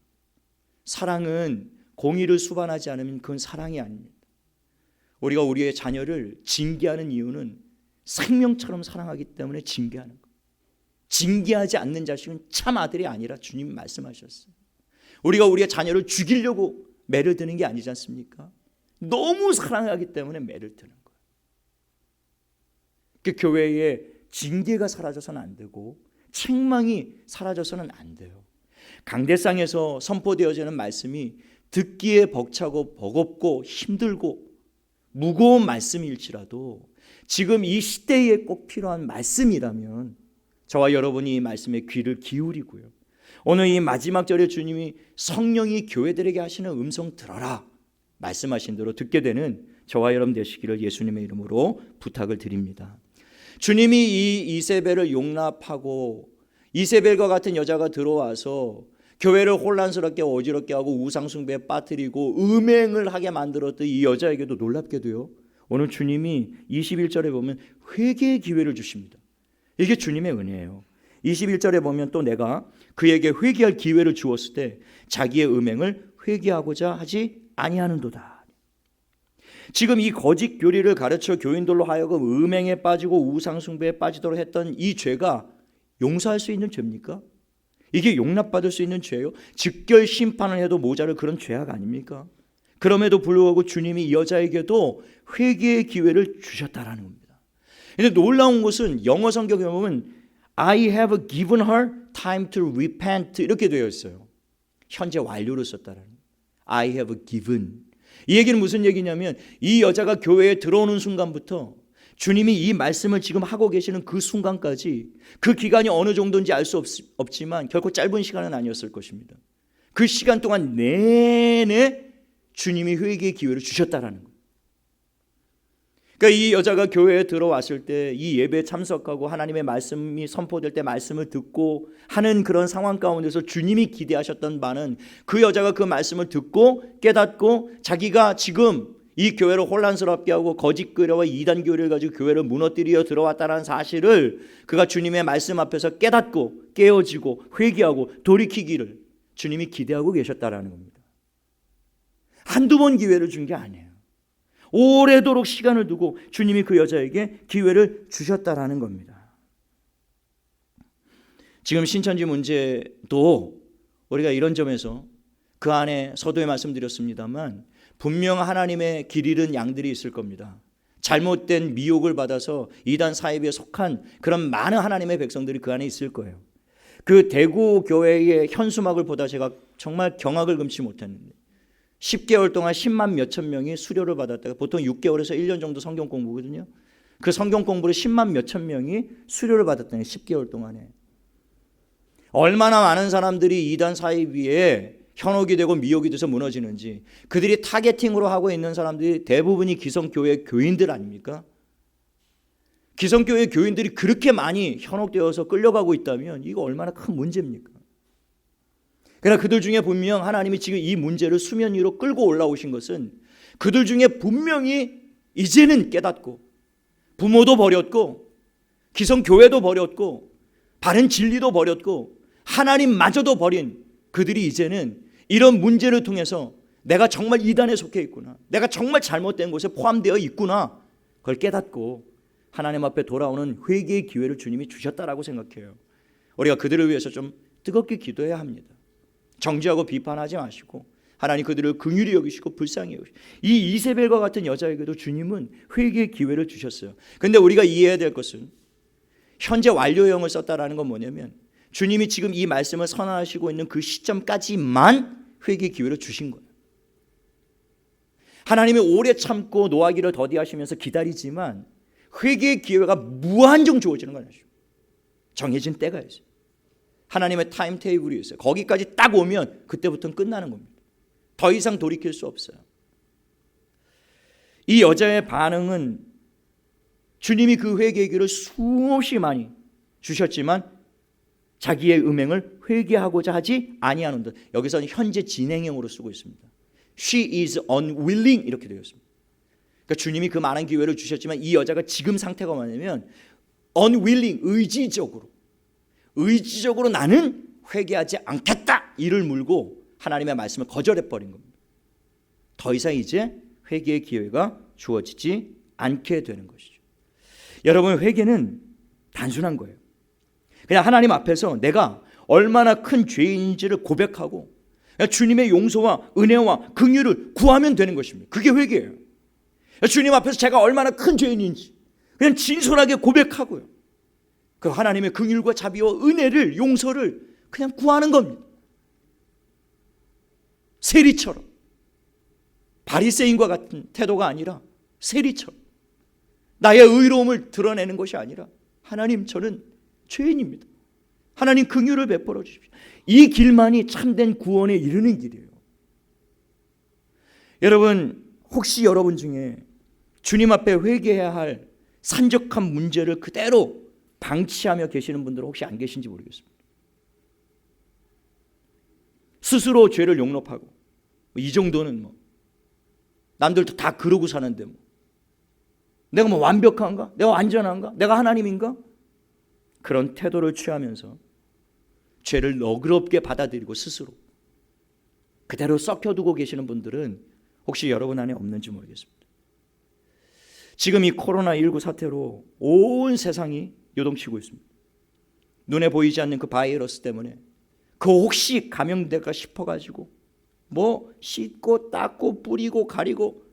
사랑은 공의를 수반하지 않으면 그건 사랑이 아닙니다. 우리가 우리의 자녀를 징계하는 이유는 생명처럼 사랑하기 때문에 징계하는 거예요. 징계하지 않는 자식은 참 아들이 아니라 주님이 말씀하셨어요. 우리가 우리의 자녀를 죽이려고 매를 드는 게 아니지 않습니까? 너무 사랑하기 때문에 매를 드는 거예요. 그 교회에 징계가 사라져서는 안 되고 책망이 사라져서는 안 돼요. 강대상에서 선포되어지는 말씀이 듣기에 벅차고 버겁고 힘들고 무거운 말씀일지라도 지금 이 시대에 꼭 필요한 말씀이라면 저와 여러분이 이 말씀에 귀를 기울이고요. 오늘 이 마지막 절에 주님이 성령이 교회들에게 하시는 음성 들어라 말씀하신 대로 듣게 되는 저와 여러분 되시기를 예수님의 이름으로 부탁을 드립니다. 주님이 이 이세벨을 용납하고 이세벨과 같은 여자가 들어와서 교회를 혼란스럽게 어지럽게 하고 우상숭배에 빠뜨리고 음행을 하게 만들었던 이 여자에게도 놀랍게도요. 오늘 주님이 21절에 보면 회개의 기회를 주십니다. 이게 주님의 은혜예요. 21절에 보면 또 내가 그에게 회개할 기회를 주었을 때 자기의 음행을 회개하고자 하지 아니하는도다. 지금 이 거짓 교리를 가르쳐 교인들로 하여금 음행에 빠지고 우상숭배에 빠지도록 했던 이 죄가 용서할 수 있는 죄입니까? 이게 용납받을 수 있는 죄예요? 즉결 심판을 해도 모자랄 그런 죄악 아닙니까? 그럼에도 불구하고 주님이 이 여자에게도 회개의 기회를 주셨다라는 겁니다. 근데 놀라운 것은 영어 성경에 보면 I have given her time to repent 이렇게 되어 있어요. 현재 완료로 썼다라는. I have given. 이 얘기는 무슨 얘기냐면 이 여자가 교회에 들어오는 순간부터 주님이 이 말씀을 지금 하고 계시는 그 순간까지 그 기간이 어느 정도인지 알 수 없지만 결코 짧은 시간은 아니었을 것입니다. 그 시간 동안 내내 주님이 회개의 기회를 주셨다라는 거예요. 그러니까 이 여자가 교회에 들어왔을 때 이 예배에 참석하고 하나님의 말씀이 선포될 때 말씀을 듣고 하는 그런 상황 가운데서 주님이 기대하셨던 바는 그 여자가 그 말씀을 듣고 깨닫고 자기가 지금 이 교회를 혼란스럽게 하고 거짓 교회와 이단 교회를 가지고 교회를 무너뜨리려 들어왔다는 사실을 그가 주님의 말씀 앞에서 깨닫고 깨어지고 회개하고 돌이키기를 주님이 기대하고 계셨다라는 겁니다. 한두 번 기회를 준 게 아니에요. 오래도록 시간을 두고 주님이 그 여자에게 기회를 주셨다라는 겁니다. 지금 신천지 문제도 우리가 이런 점에서 그 안에 서두에 말씀드렸습니다만 분명 하나님의 길 잃은 양들이 있을 겁니다. 잘못된 미혹을 받아서 이단 사이비에 속한 그런 많은 하나님의 백성들이 그 안에 있을 거예요. 그 대구 교회의 현수막을 보다 제가 정말 경악을 금치 못했는데 10개월 동안 10만 몇천 명이 수료를 받았다가 보통 6개월에서 1년 정도 성경 공부거든요. 그 성경 공부를 10만 몇천 명이 수료를 받았다는 10개월 동안에 얼마나 많은 사람들이 이단 사이비에 현혹이 되고 미혹이 돼서 무너지는지 그들이 타겟팅으로 하고 있는 사람들이 대부분이 기성교회 교인들 아닙니까? 기성교회 교인들이 그렇게 많이 현혹되어서 끌려가고 있다면 이거 얼마나 큰 문제입니까? 그러나 그들 중에 분명 하나님이 지금 이 문제를 수면 위로 끌고 올라오신 것은 그들 중에 분명히 이제는 깨닫고 부모도 버렸고 기성교회도 버렸고 바른 진리도 버렸고 하나님마저도 버린 그들이 이제는 이런 문제를 통해서 내가 정말 이단에 속해 있구나, 내가 정말 잘못된 곳에 포함되어 있구나, 그걸 깨닫고 하나님 앞에 돌아오는 회개의 기회를 주님이 주셨다라고 생각해요. 우리가 그들을 위해서 좀 뜨겁게 기도해야 합니다. 정죄하고 비판하지 마시고 하나님 그들을 긍휼히 여기시고 불쌍히 여기시고 이 이세벨과 같은 여자에게도 주님은 회개의 기회를 주셨어요. 그런데 우리가 이해해야 될 것은 현재 완료형을 썼다라는 건 뭐냐면 주님이 지금 이 말씀을 선언하시고 있는 그 시점까지만 회개의 기회를 주신 거예요. 하나님이 오래 참고 노하기를 더디하시면서 기다리지만 회개의 기회가 무한정 주어지는 건 아니죠. 정해진 때가 있어요. 하나님의 타임 테이블이 있어요. 거기까지 딱 오면 그때부터는 끝나는 겁니다. 더 이상 돌이킬 수 없어요. 이 여자의 반응은 주님이 그 회개의 기회를 수없이 많이 주셨지만 자기의 음행을 회개하고자 하지 아니하는 듯. 여기서는 현재 진행형으로 쓰고 있습니다. She is unwilling 이렇게 되어 있습니다. 그러니까 주님이 그 많은 기회를 주셨지만 이 여자가 지금 상태가 뭐냐면 unwilling, 의지적으로 나는 회개하지 않겠다 이를 물고 하나님의 말씀을 거절해버린 겁니다. 더 이상 이제 회개의 기회가 주어지지 않게 되는 것이죠. 여러분, 회개는 단순한 거예요. 그냥 하나님 앞에서 내가 얼마나 큰 죄인인지를 고백하고 주님의 용서와 은혜와 긍휼을 구하면 되는 것입니다. 그게 회개예요. 주님 앞에서 제가 얼마나 큰 죄인인지 그냥 진솔하게 고백하고요, 그 하나님의 긍휼과 자비와 은혜를, 용서를 그냥 구하는 겁니다. 세리처럼, 바리새인과 같은 태도가 아니라 세리처럼 나의 의로움을 드러내는 것이 아니라 하나님, 저는 죄인입니다. 하나님 긍휼을 베풀어 주십시오. 이 길만이 참된 구원에 이르는 길이에요. 여러분, 혹시 여러분 중에 주님 앞에 회개해야 할 산적한 문제를 그대로 방치하며 계시는 분들은 혹시 안 계신지 모르겠습니다. 스스로 죄를 용납하고 이 정도는 남들도 다 그러고 사는데 내가 완벽한가? 내가 완전한가? 내가 하나님인가? 그런 태도를 취하면서 죄를 너그럽게 받아들이고 스스로 그대로 썩혀두고 계시는 분들은 혹시 여러분 안에 없는지 모르겠습니다. 지금 이 코로나19 사태로 온 세상이 요동치고 있습니다. 눈에 보이지 않는 그 바이러스 때문에 그 혹시 감염될까 싶어가지고 씻고 닦고 뿌리고 가리고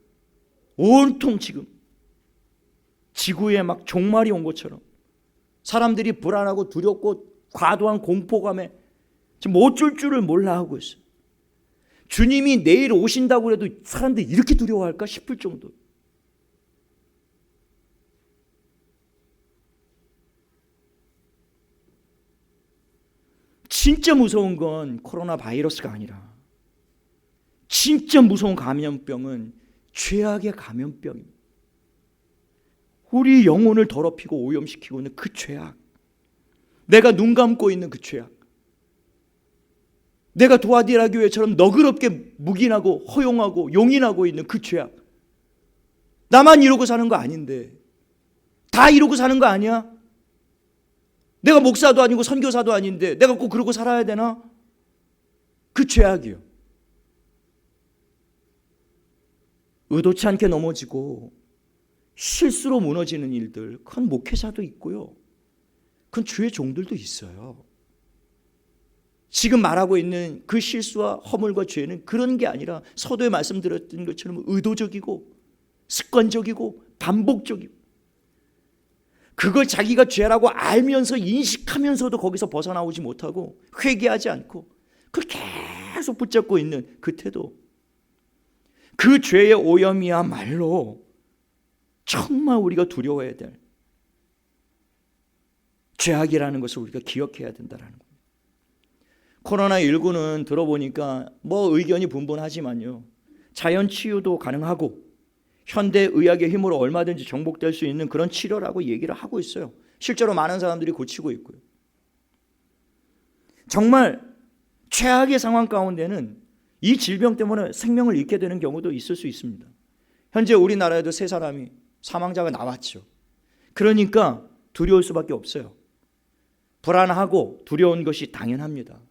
온통 지금 지구에 막 종말이 온 것처럼 사람들이 불안하고 두렵고 과도한 공포감에 지금 어쩔 줄을 몰라 하고 있어요. 주님이 내일 오신다고 해도 사람들이 이렇게 두려워할까 싶을 정도. 진짜 무서운 건 코로나 바이러스가 아니라 진짜 무서운 감염병은 죄악의 감염병입니다. 우리 영혼을 더럽히고 오염시키고 있는 그 죄악, 내가 눈 감고 있는 그 죄악, 내가 도아디라 교회처럼 너그럽게 묵인하고 허용하고 용인하고 있는 그 죄악, 나만 이러고 사는 거 아닌데 다 이러고 사는 거 아니야? 내가 목사도 아니고 선교사도 아닌데 내가 꼭 그러고 살아야 되나? 그 죄악이요. 의도치 않게 넘어지고 실수로 무너지는 일들, 그건 목회자도 있고요, 그건 주의 종들도 있어요. 지금 말하고 있는 그 실수와 허물과 죄는 그런 게 아니라 서두에 말씀드렸던 것처럼 의도적이고 습관적이고 반복적이고, 그걸 자기가 죄라고 알면서 인식하면서도 거기서 벗어나오지 못하고 회개하지 않고 그걸 계속 붙잡고 있는 그 태도, 그 죄의 오염이야말로 정말 우리가 두려워해야 될 죄악이라는 것을 우리가 기억해야 된다는 겁니다. 코로나19는 들어보니까 뭐 의견이 분분하지만요, 자연 치유도 가능하고 현대의학의 힘으로 얼마든지 정복될 수 있는 그런 치료라고 얘기를 하고 있어요. 실제로 많은 사람들이 고치고 있고요. 정말 최악의 상황 가운데는 이 질병 때문에 생명을 잃게 되는 경우도 있을 수 있습니다. 현재 우리나라에도 3사람이 사망자가 나왔죠. 그러니까 두려울 수밖에 없어요. 불안하고 두려운 것이 당연합니다.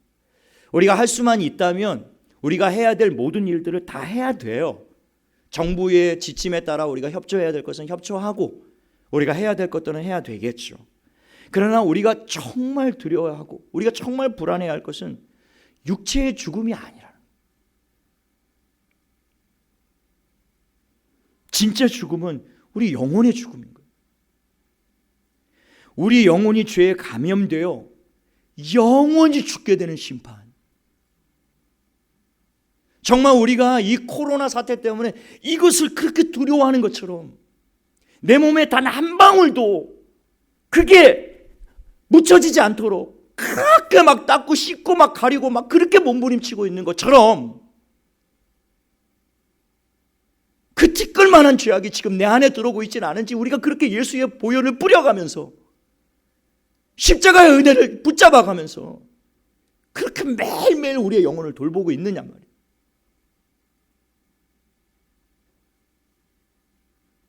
우리가 할 수만 있다면 우리가 해야 될 모든 일들을 다 해야 돼요. 정부의 지침에 따라 우리가 협조해야 될 것은 협조하고 우리가 해야 될 것들은 해야 되겠죠. 그러나 우리가 정말 두려워하고 우리가 정말 불안해야 할 것은 육체의 죽음이 아니라 진짜 죽음은 우리 영혼의 죽음인 거예요. 우리 영혼이 죄에 감염되어 영원히 죽게 되는 심판. 정말 우리가 이 코로나 사태 때문에 이것을 그렇게 두려워하는 것처럼 내 몸에 단 한 방울도 그게 묻혀지지 않도록 그렇게 막 닦고 씻고 막 가리고 막 그렇게 몸부림치고 있는 것처럼 그 티끌만한 죄악이 지금 내 안에 들어오고 있지는 않은지 우리가 그렇게 예수의 보혈을 뿌려가면서 십자가의 은혜를 붙잡아가면서 그렇게 매일매일 우리의 영혼을 돌보고 있느냐 말이에요.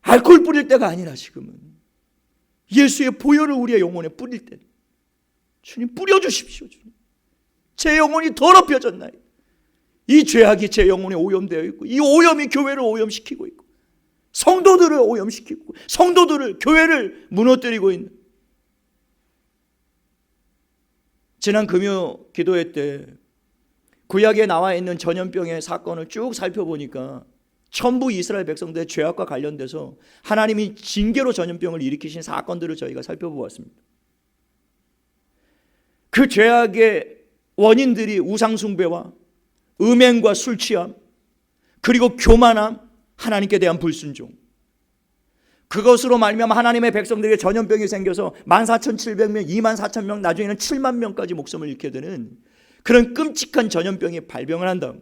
알코올 뿌릴 때가 아니라 지금은 예수의 보혈을 우리의 영혼에 뿌릴 때, 주님 뿌려주십시오. 주님, 제 영혼이 더럽혀졌나요? 이 죄악이 제 영혼에 오염되어 있고 이 오염이 교회를 오염시키고 있고 성도들을 오염시키고 성도들을, 교회를 무너뜨리고 있는, 지난 금요 기도회 때 구약에 나와 있는 전염병의 사건을 쭉 살펴보니까 전부 이스라엘 백성들의 죄악과 관련돼서 하나님이 징계로 전염병을 일으키신 사건들을 저희가 살펴보았습니다. 그 죄악의 원인들이 우상숭배와 음행과 술취함, 그리고 교만함, 하나님께 대한 불순종, 그것으로 말미암아 하나님의 백성들에게 전염병이 생겨서 14,700명, 24,000명, 나중에는 7만 명까지 목숨을 잃게 되는 그런 끔찍한 전염병이 발병을 한다.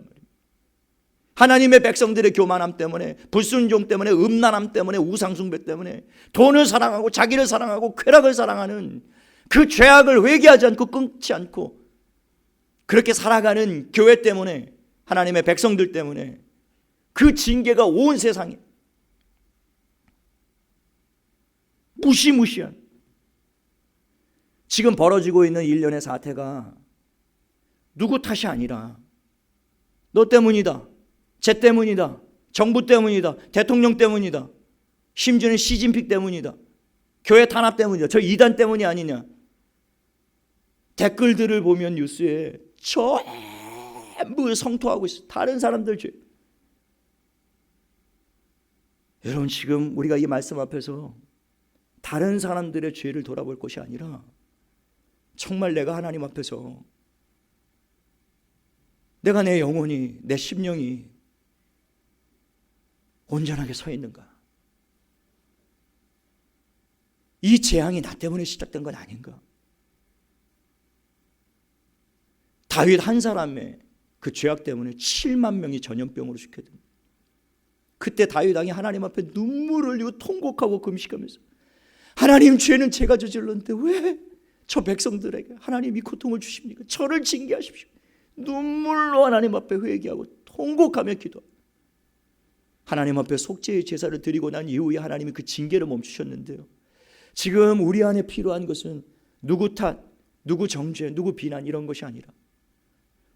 하나님의 백성들의 교만함 때문에, 불순종 때문에, 음란함 때문에, 우상숭배 때문에 돈을 사랑하고 자기를 사랑하고 쾌락을 사랑하는 그 죄악을 회개하지 않고 끊지 않고 그렇게 살아가는 교회 때문에, 하나님의 백성들 때문에 그 징계가 온 세상에 무시무시한, 지금 벌어지고 있는 일련의 사태가 누구 탓이 아니라 너 때문이다, 쟤 때문이다, 정부 때문이다, 대통령 때문이다, 심지어는 시진핑 때문이다, 교회 탄압 때문이다, 저 이단 때문이 아니냐. 댓글들을 보면 뉴스에 전부 성토하고 있어. 다른 사람들 죄. 여러분, 지금 우리가 이 말씀 앞에서 다른 사람들의 죄를 돌아볼 것이 아니라 정말 내가 하나님 앞에서 내가 내 영혼이, 내 심령이 온전하게 서 있는가? 이 재앙이 나 때문에 시작된 건 아닌가? 다윗 한 사람의 그 죄악 때문에 7만 명이 전염병으로 죽게 됩니다. 그때 다윗 왕이 하나님 앞에 눈물을 흘리고 통곡하고 금식하면서 하나님, 죄는 제가 저질렀는데 왜 저 백성들에게 하나님 이 고통을 주십니까? 저를 징계하십시오. 눈물로 하나님 앞에 회개하고 통곡하며 기도합니다. 하나님 앞에 속죄의 제사를 드리고 난 이후에 하나님이 그 징계를 멈추셨는데요, 지금 우리 안에 필요한 것은 누구 탓, 누구 정죄, 누구 비난 이런 것이 아니라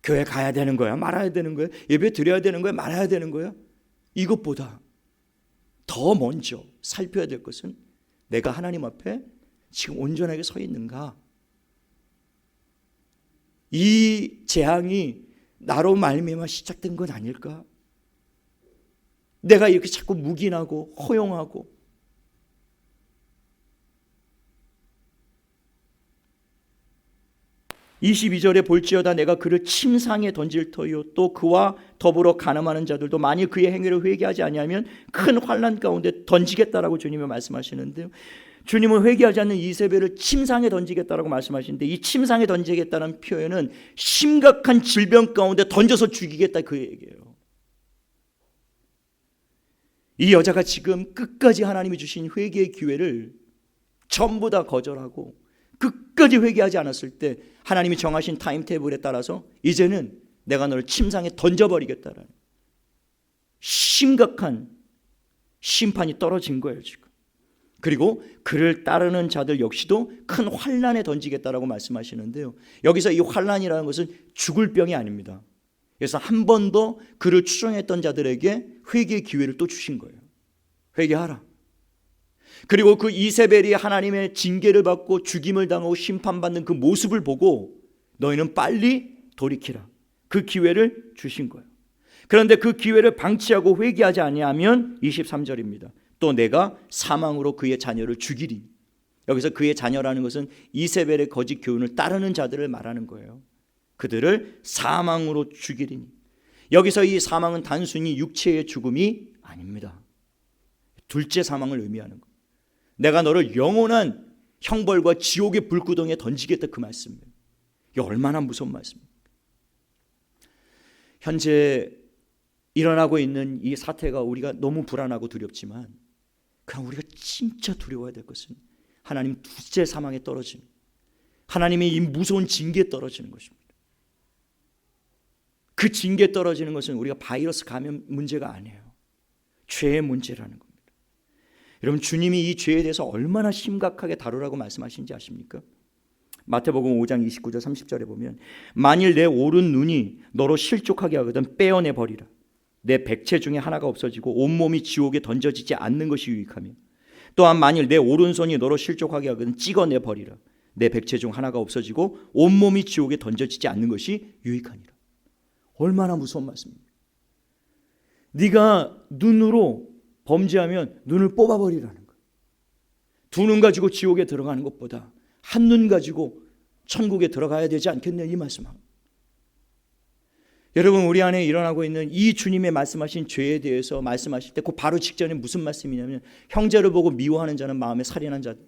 교회 가야 되는 거야, 말아야 되는 거야, 예배 드려야 되는 거야, 말아야 되는 거야, 이것보다 더 먼저 살펴야 될 것은 내가 하나님 앞에 지금 온전하게 서 있는가? 이 재앙이 나로 말미암아 시작된 건 아닐까? 내가 이렇게 자꾸 묵인하고 허용하고 22절에 볼지어다 내가 그를 침상에 던질 터이요 또 그와 더불어 간음하는 자들도 만일 그의 행위를 회개하지 아니하면 큰 환난 가운데 던지겠다라고 주님이 말씀하시는데요, 주님은 회개하지 않는 이세벨을 침상에 던지겠다라고 말씀하시는데, 이 침상에 던지겠다는 표현은 심각한 질병 가운데 던져서 죽이겠다 그 얘기예요. 이 여자가 지금 끝까지 하나님이 주신 회개의 기회를 전부 다 거절하고 끝까지 회개하지 않았을 때 하나님이 정하신 타임테이블에 따라서 이제는 내가 너를 침상에 던져버리겠다라는 심각한 심판이 떨어진 거예요 지금. 그리고 그를 따르는 자들 역시도 큰 환난에 던지겠다라고 말씀하시는데요, 여기서 이 환난이라는 것은 죽을 병이 아닙니다. 그래서 한 번 더 그를 추종했던 자들에게 회개의 기회를 또 주신 거예요. 회개하라. 그리고 그 이세벨이 하나님의 징계를 받고 죽임을 당하고 심판받는 그 모습을 보고 너희는 빨리 돌이키라, 그 기회를 주신 거예요. 그런데 그 기회를 방치하고 회개하지 아니하면 23절입니다. 또 내가 사망으로 그의 자녀를 죽이리. 여기서 그의 자녀라는 것은 이세벨의 거짓 교훈을 따르는 자들을 말하는 거예요. 그들을 사망으로 죽이리니, 여기서 이 사망은 단순히 육체의 죽음이 아닙니다. 둘째 사망을 의미하는 거예요. 내가 너를 영원한 형벌과 지옥의 불구덩이에 던지겠다 그 말씀이에요. 이게 얼마나 무서운 말씀입니까? 현재 일어나고 있는 이 사태가 우리가 너무 불안하고 두렵지만 그럼 우리가 진짜 두려워야 될 것은 하나님 둘째 사망에 떨어지는, 하나님의 이 무서운 징계에 떨어지는 것입니다. 그 징계에 떨어지는 것은 우리가 바이러스 감염 문제가 아니에요. 죄의 문제라는 겁니다. 여러분, 주님이 이 죄에 대해서 얼마나 심각하게 다루라고 말씀하신지 아십니까? 마태복음 5장 29절 30절에 보면 만일 내 오른 눈이 너로 실족하게 하거든 빼어내 버리라. 내 백체 중에 하나가 없어지고 온몸이 지옥에 던져지지 않는 것이 유익하며, 또한 만일 내 오른손이 너로 실족하게 하거든 찍어내 버리라. 내 백체 중 하나가 없어지고 온몸이 지옥에 던져지지 않는 것이 유익하니라. 얼마나 무서운 말씀입니까? 네가 눈으로 범죄하면 눈을 뽑아버리라는 거예요. 두 눈 가지고 지옥에 들어가는 것보다 한 눈 가지고 천국에 들어가야 되지 않겠냐 이 말씀합니다. 여러분, 우리 안에 일어나고 있는 이 주님의 말씀하신 죄에 대해서 말씀하실 때 그 바로 직전에 무슨 말씀이냐면 형제를 보고 미워하는 자는 마음에 살인한 자다,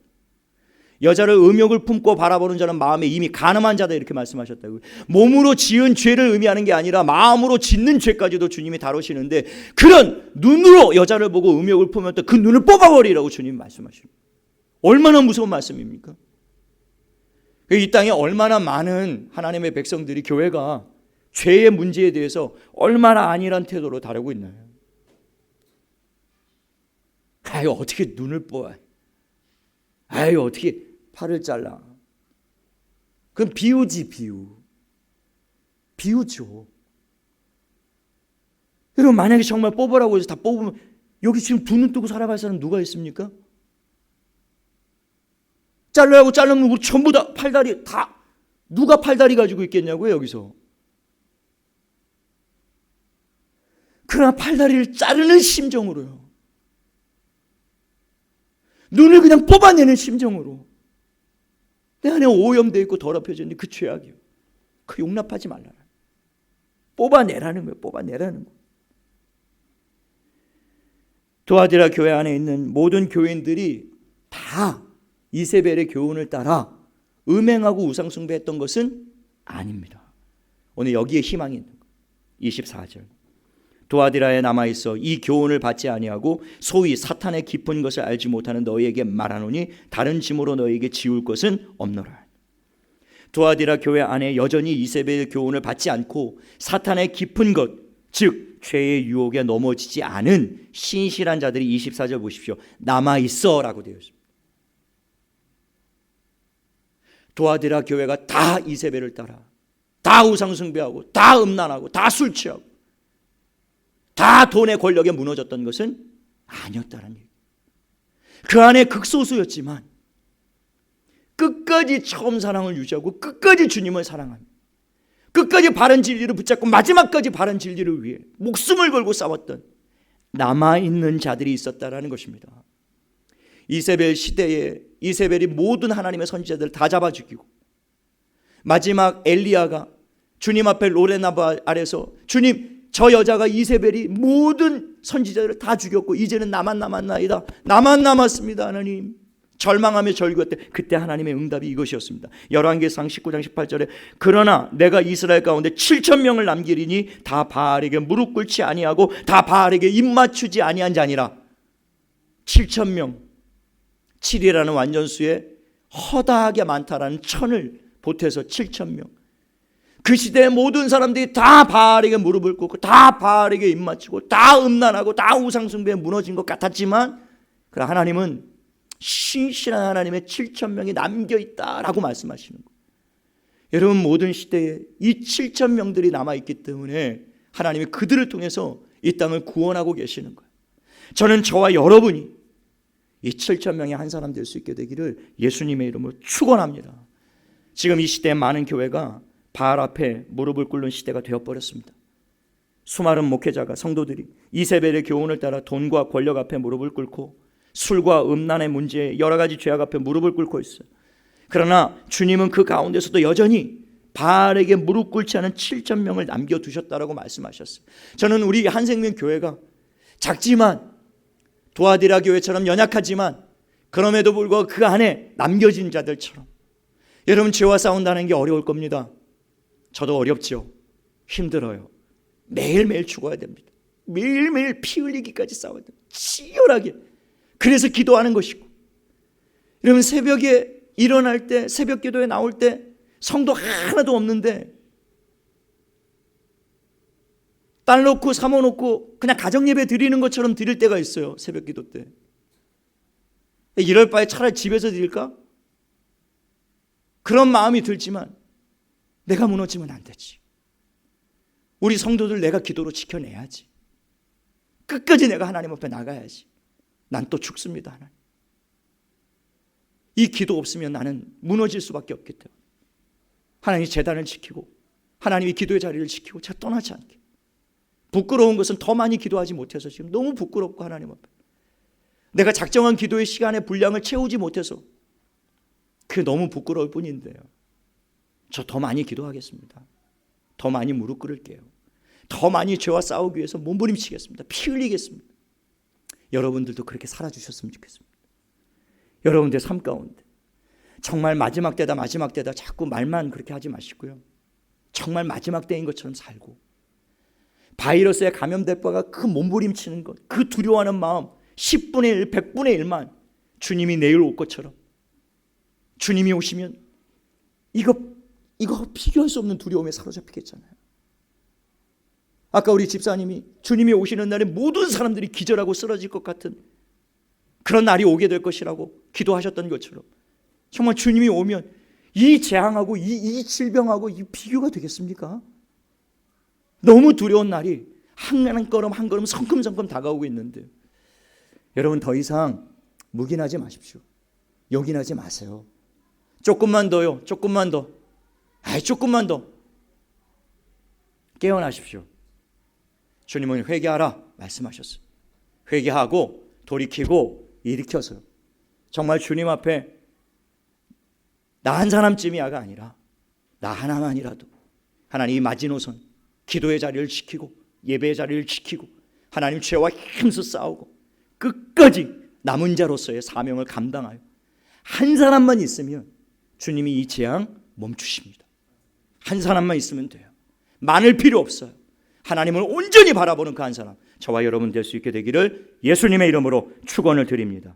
여자를 음욕을 품고 바라보는 자는 마음에 이미 간음한 자다 이렇게 말씀하셨다고요. 몸으로 지은 죄를 의미하는 게 아니라 마음으로 짓는 죄까지도 주님이 다루시는데, 그런 눈으로 여자를 보고 음욕을 품으면 그 눈을 뽑아버리라고 주님이 말씀하십니다. 얼마나 무서운 말씀입니까? 이 땅에 얼마나 많은 하나님의 백성들이, 교회가 죄의 문제에 대해서 얼마나 안일한 태도로 다루고 있나요? 아유, 어떻게 눈을 뽑아? 아유, 어떻게 팔을 잘라? 그건 비유지, 비유죠. 여러분, 만약에 정말 뽑으라고 해서 다 뽑으면 여기 지금 두 눈 뜨고 살아갈 사람 누가 있습니까? 잘라고 자르면 우리 전부 다 팔다리 다, 누가 팔다리 가지고 있겠냐고요 여기서. 그러나 팔다리를 자르는 심정으로요, 눈을 그냥 뽑아내는 심정으로 내 안에 오염되어 있고 더럽혀져 있는 그 죄악이요. 그 용납하지 말라라. 뽑아내라는 거예요. 뽑아내라는 거예요. 두아디라 교회 안에 있는 모든 교인들이 다 이세벨의 교훈을 따라 음행하고 우상숭배했던 것은 아닙니다. 오늘 여기에 희망이 있는 거예요. 24절. 두아디라에 남아있어 이 교훈을 받지 아니하고 소위 사탄의 깊은 것을 알지 못하는 너희에게 말하노니 다른 짐으로 너희에게 지울 것은 없노라. 두아디라 교회 안에 여전히 이세벨의 교훈을 받지 않고 사탄의 깊은 것, 즉 죄의 유혹에 넘어지지 않은 신실한 자들이 24절 보십시오. 남아있어 라고 되어 있습니다. 두아디라 교회가 다 이세벨을 따라 다 우상숭배하고 다 음란하고 다 술 취하고 다 돈의 권력에 무너졌던 것은 아니었다는 얘기. 그 안에 극소수였지만 끝까지 처음 사랑을 유지하고 끝까지 주님을 사랑하며 끝까지 바른 진리를 붙잡고 마지막까지 바른 진리를 위해 목숨을 걸고 싸웠던 남아있는 자들이 있었다라는 것입니다. 이세벨 시대에 이세벨이 모든 하나님의 선지자들을 다 잡아 죽이고 마지막 엘리야가 주님 앞에 로레나바 아래서 주님, 저 여자가 이세벨이 모든 선지자들을 다 죽였고 이제는 나만 남았나이다. 나만 남았습니다. 하나님. 절망하며 절규할 때 그때 하나님의 응답이 이것이었습니다. 열왕기상 19장 18절에 그러나 내가 이스라엘 가운데 7,000명을 남기리니 다 바알에게 무릎 꿇지 아니하고 다 바알에게 입맞추지 아니한 자니라. 7,000명. 7이라는 완전수에 허다하게 많다라는 천을 보태서 7,000명. 그 시대의 모든 사람들이 다 바알에게 무릎을 꿇고 다 바알에게 입맞추고 다 음란하고 다 우상숭배에 무너진 것 같았지만 그러나 하나님은 신실한 하나님의 7,000명이 남겨있다라고 말씀하시는 거예요. 여러분 모든 시대에 이 7,000명들이 남아있기 때문에 하나님이 그들을 통해서 이 땅을 구원하고 계시는 거예요. 저는 저와 여러분이 이 7,000명의 한 사람 될 수 있게 되기를 예수님의 이름으로 축원합니다. 지금 이 시대에 많은 교회가 바알 앞에 무릎을 꿇는 시대가 되어버렸습니다. 수많은 목회자가 성도들이 이세벨의 교훈을 따라 돈과 권력 앞에 무릎을 꿇고 술과 음란의 문제에 여러 가지 죄악 앞에 무릎을 꿇고 있어요. 그러나 주님은 그 가운데서도 여전히 바알에게 무릎 꿇지 않은 7,000명을 남겨두셨다라고 말씀하셨어요. 저는 우리 한생명 교회가 작지만 두아디라 교회처럼 연약하지만 그럼에도 불구하고 그 안에 남겨진 자들처럼 여러분 죄와 싸운다는 게 어려울 겁니다. 저도 어렵죠. 힘들어요. 매일매일 죽어야 됩니다. 매일매일 피 흘리기까지 싸워야 됩니다. 치열하게. 그래서 기도하는 것이고 여러분 새벽에 일어날 때 새벽 기도에 나올 때 성도 하나도 없는데 딸 놓고 사모 놓고 그냥 가정예배 드리는 것처럼 드릴 때가 있어요. 새벽 기도 때. 이럴 바에 차라리 집에서 드릴까? 그런 마음이 들지만 내가 무너지면 안 되지. 우리 성도들 내가 기도로 지켜내야지. 끝까지 내가 하나님 앞에 나가야지. 난 또 죽습니다. 하나님. 이 기도 없으면 나는 무너질 수밖에 없기 때문에 하나님이 제단을 지키고 하나님이 기도의 자리를 지키고 제가 떠나지 않게. 부끄러운 것은 더 많이 기도하지 못해서 지금 너무 부끄럽고 하나님 앞에 내가 작정한 기도의 시간의 분량을 채우지 못해서 그게 너무 부끄러울 뿐인데요. 저 더 많이 기도하겠습니다. 더 많이 무릎 꿇을게요. 더 많이 죄와 싸우기 위해서 몸부림치겠습니다. 피 흘리겠습니다. 여러분들도 그렇게 살아주셨으면 좋겠습니다. 여러분들 삶 가운데 정말 마지막 때다 마지막 때다 자꾸 말만 그렇게 하지 마시고요. 정말 마지막 때인 것처럼 살고 바이러스에 감염될 바가 그 몸부림치는 것, 그 두려워하는 마음 10분의 1, 100분의 1만 주님이 내일 올 것처럼 주님이 오시면 이거 비교할 수 없는 두려움에 사로잡히겠잖아요. 아까 우리 집사님이 주님이 오시는 날에 모든 사람들이 기절하고 쓰러질 것 같은 그런 날이 오게 될 것이라고 기도하셨던 것처럼 정말 주님이 오면 이 재앙하고 이 질병하고 이 비교가 되겠습니까? 너무 두려운 날이 한 걸음 한 걸음 성큼성큼 다가오고 있는데 여러분 더 이상 묵인하지 마십시오. 용인하지 마세요. 조금만 더요. 조금만 더. 조금만 더. 깨어나십시오. 주님은 회개하라 말씀하셨어요. 회개하고 돌이키고 일으켜서요. 정말 주님 앞에 나 한 사람쯤이야가 아니라 나 하나만이라도 하나님 이 마지노선 기도의 자리를 지키고 예배의 자리를 지키고 하나님 죄와 힘써 싸우고 끝까지 남은 자로서의 사명을 감당하여 한 사람만 있으면 주님이 이 재앙 멈추십니다. 한 사람만 있으면 돼요. 많을 필요 없어요. 하나님을 온전히 바라보는 그 한 사람, 저와 여러분 될 수 있게 되기를 예수님의 이름으로 축원을 드립니다.